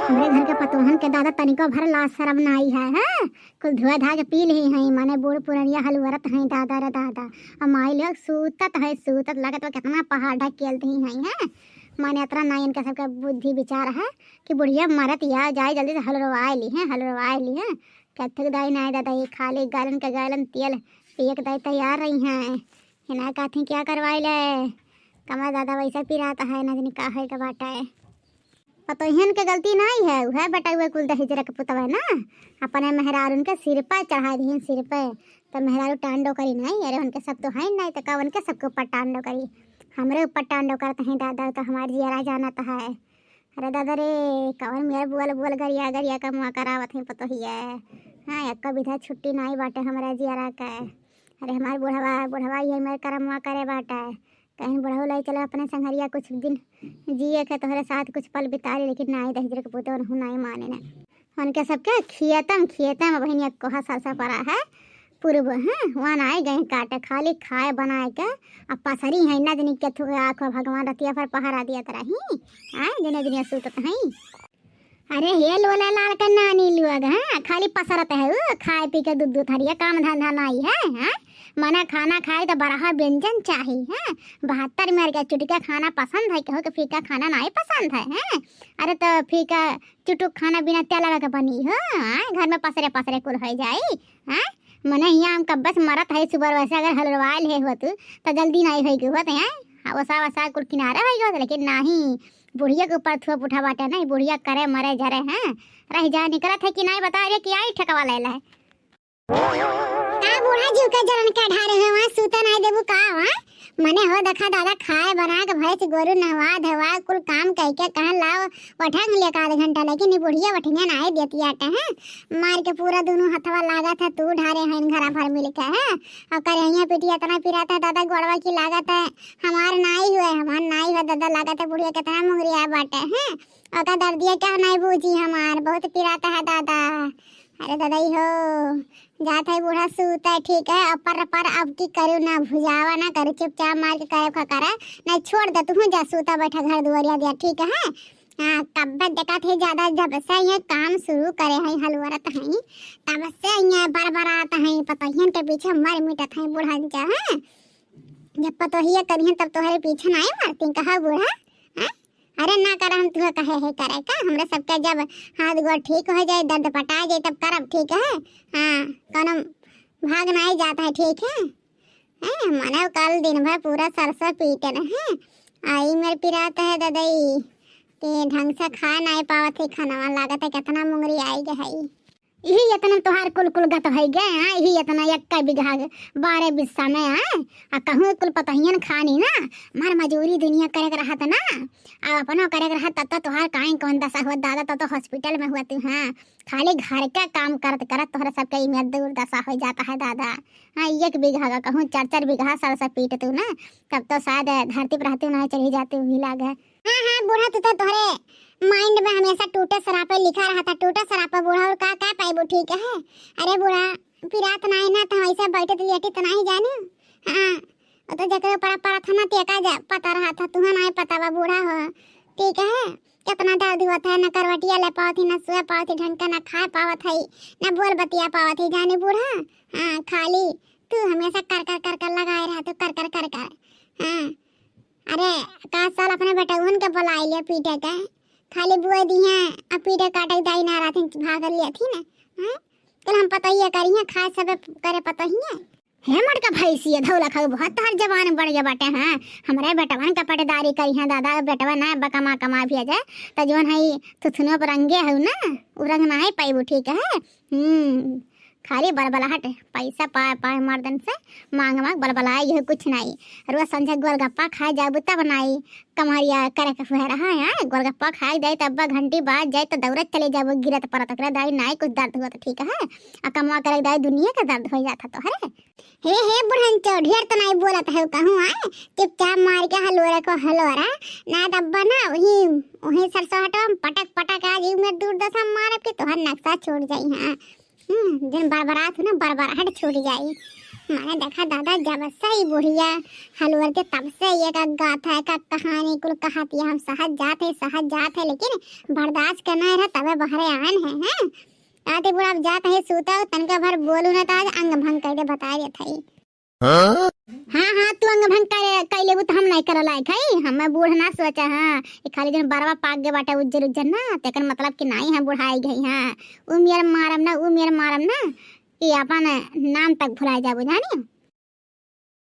हमरे घर के पतोहन के दादा तनिको भर लाज शरम ना आई है। कुल धुआ धा के पी ली है माने बूढ़ पुरनिया हलवरत है दादा रे दादा। और माई लोग सूतत है सूतत लगत कितना पहाड़ ढक के अलती है माने अतरा ना इनका सबका बुद्धि विचार है कि बुढ़िया मरत या जाए जल्दी से हलरवाए ली है कथक दाई ना दादा ये खाली गालन के गालन तेल पिए के दाई तैयार रही हैं हिना कहती क्या करवाई ले कमा दादा वैसा पिराता है ना का है का बाटा है पतोहन के गलती नहीं है वह बेटा हुए कुल दहेज रख पुतवा ना अपने मेहरारू उनके सिर पर चढ़ा दी सिर पे तो मेहरारू टांडो करी नहीं अरे उनके सब तो है नहीं तो कवन के सबके ऊपर टांडो करी हमरे ऊपर टांडो करते हैं दादा तो हमारी जियारा जाना तो है अरे दादा रे कवन मेरे बुअल बुअल गरिया का मुआ करावत है पतोहिया हाँ एक विधा छुट्टी नहीं बाटे हमारा जियारा का अरे हमारे बुढ़वा ये मेरे करम मुआ करे बाटा है कहीं बढ़ो लाई चलो अपने संघरिया कुछ दिन जिए के तोहरे साथ कुछ पल बिता ली लेकिन नाई दहेज के पुतो नहीं माने ने उनके सबके खियतम बहनिया कोहा सरसा पड़ा है पूर्व है वहाँ आए गए काटे खाली खाए बनाए के अब पसरी है ना दिन के थो आँखों भगवान रतिया पर पहरा दिया तरह ही आए दिन सूतत हैं अरे हे लोला लाल का नानी लोग हैं खाली पसरत है वो खाए पी के दूध हरिया काम धंधा नहीं है मना खाना खाए तो बड़ा व्यंजन चाहिए है 72 में क्या चुटका खाना पसंद है कहो कि फीका खाना नहीं पसंद है अरे तो फीका चुटुक खाना बिना तेल लगा के बनी हो घर में पसरे कुल हो जाए हैं मने यहाँ हम कब बस मरत है सुबह वैसे अगर हलवाल है हो तो जल्दी नहीं होगी होते हैं वसा कुल किनारे होगी लेकिन नहीं बुढ़िया के ऊपर थुआ पुठा बाटे नहीं बुढ़िया करे मरे जरे हैं रह जाए निकलत है कि नहीं बता रहे कि आई ठकवा ले है का बूढ़ा जीव का जरन का ढारे है वहां सूता नहीं देबू का वहां मने हो देखा दादा खाए बना के भैंस गोरु नहवा धवा कुल काम कह के कहां लाओ वठंग ले का आधा घंटा लेकिन बुढ़िया वठिया नहीं देती आटे हैं मार के पूरा दोनों हथवा लागा था तू ढारे हैं घरा भर मिल के है और करेहिया पिटिया इतना पिराता दादा गोड़वा की लागत है हमार नाई हुआ दादा लागत है बुढ़िया कितना मुंगरिया बाटे हैं और का दर्दिया क्या नहीं बूझी हमार बहुत पिराता है दादा अरे दादा हो जात है बूढ़ा सूता है ठीक है अपर अब की करू ना भुजावा ना करू चुपचाप मार के करे खा नहीं छोड़ दे तू जा सूता बैठा घर दुआरिया दिया ठीक है हाँ कब देखा थे ज्यादा जब से ये काम शुरू करे है हलवरत है तब से ये बरबरात है पतोहियन के पीछे मर मिटत है बूढ़ा जा है जब पतोहिया करिए तब तुम्हारे पीछे नहीं मरती कहा बूढ़ा अरे ना कर हम तुहे कहे है करे का हमरे सबके जब हाथ गोड़ ठीक हो जाए दर्द पटा जाए तब करब ठीक है हाँ कौन भाग नहीं जाता है ठीक है मानो कल दिन भर पूरा सरसों पीटे है आई मेरे पिराता है दादाई ते ढंग से खा नहीं पावत है खाना लागत है कितना मुंगरी आई है यही इतना तोहार कुल गत है गए यही इतना एक बिघा 12 बिस्सा में आ कहूँ कुल पतहियन खानी ना मार मजूरी दुनिया करे रहा था ना अब अपना करे रहा तब तोहार काहे कौन दशा हुआ दादा तब तो हॉस्पिटल में हुआ तू हाँ खाली घर का काम करत तोहरा सबके में दूर दशा हो जाता है दादा हाँ 1 बीघा का कहूँ 4 बीघा सरसा पीट तू ना तब तो शायद धरती पर रहती ना चली जाती हुई लाग हाँ बूढ़ा तू तो तोहरे माइंड में हमेशा टूटे सरापे लिखा रहा था टूटे सरापा बूढ़ा और का पाइबो ठीक है अरे बूढ़ा पिरात नहीं ना तो ऐसा बैठे तो लेटी तो नहीं जाने हाँ तो जगह पड़ा था ना तेका जा पता रहा था तुम्हें नहीं पता बा बूढ़ा हो ठीक है कितना दर्द हुआ था ना करवटिया ले पावत थी ना सोया पावत थी ढंग का ना खा पावत है ना बोल बतिया पावत थी जाने बूढ़ा हाँ खाली तू हमेशा कर लगाए रहा तो कर हाँ अरे का साल अपने बेटा उनके बुलाई लिया पीटे का खाली बुआ दी है अब पीटे काटे दाई ना रहा भाग लिया थी ना कल हम पता ही करिए खाए सब करे पता ही है हेमट का भैंसी धौला खा बहुत हर जवान बढ़ गया बाटे हैं हमारे बेटवन का पटेदारी करी है दादा बेटवा ना कमा भी जाए तो जोन है थुथुनो पर रंगे है ना उ रंग ना है पाइबू ठीक है खाली बलबलाहट पैसा पाए मर्दन से मांग बलबलाए यह कुछ नहीं रोज संझे गोलगप्पा खाए जाए तब नहीं कमरिया करे के हुआ रहा है गोलगप्पा खाए जाए तब घंटी बाद जाए तो दौड़त चले जाए गिरत परत दाई नहीं कुछ दर्द हुआ तो ठीक है और कमा करे दाई दुनिया का दर्द हो जाता तो अरे हे बुढ़न चो ढेर तो नहीं बोलत है कहूँ आए चुपचाप मार के हलवरा को हलवरा ना दब्बा ना वही सरसों हटो पटक आज में दूर दशा मार के तोहर नक्शा छोड़ जाई हाँ दिन बरबरात हो ना बरबराहट छूट जाई मैंने देखा दादा जब से ही बुढ़िया हलवर के तब से ये का गाथा का कहानी कुल कहती हम सहज जाते लेकिन बर्दाश्त करना रहा तबे बहरे आन हैं आते बुढ़ा अब जात है सूता तनका भर बोलू ना तो आज अंग भंग कर दे बता दे थई। हाँ तू अंग भंग कर लेबू तो हम नहीं कर लायक है हम बूढ़ ना सोचा हाँ ये खाली दिन बरवा पाक गे बाटा उज्जर उज्जर ना तेकर मतलब कि नहीं है बुढ़ाई गई हाँ उमियर मारम ना ये अपन नाम तक भुला जा बुझानी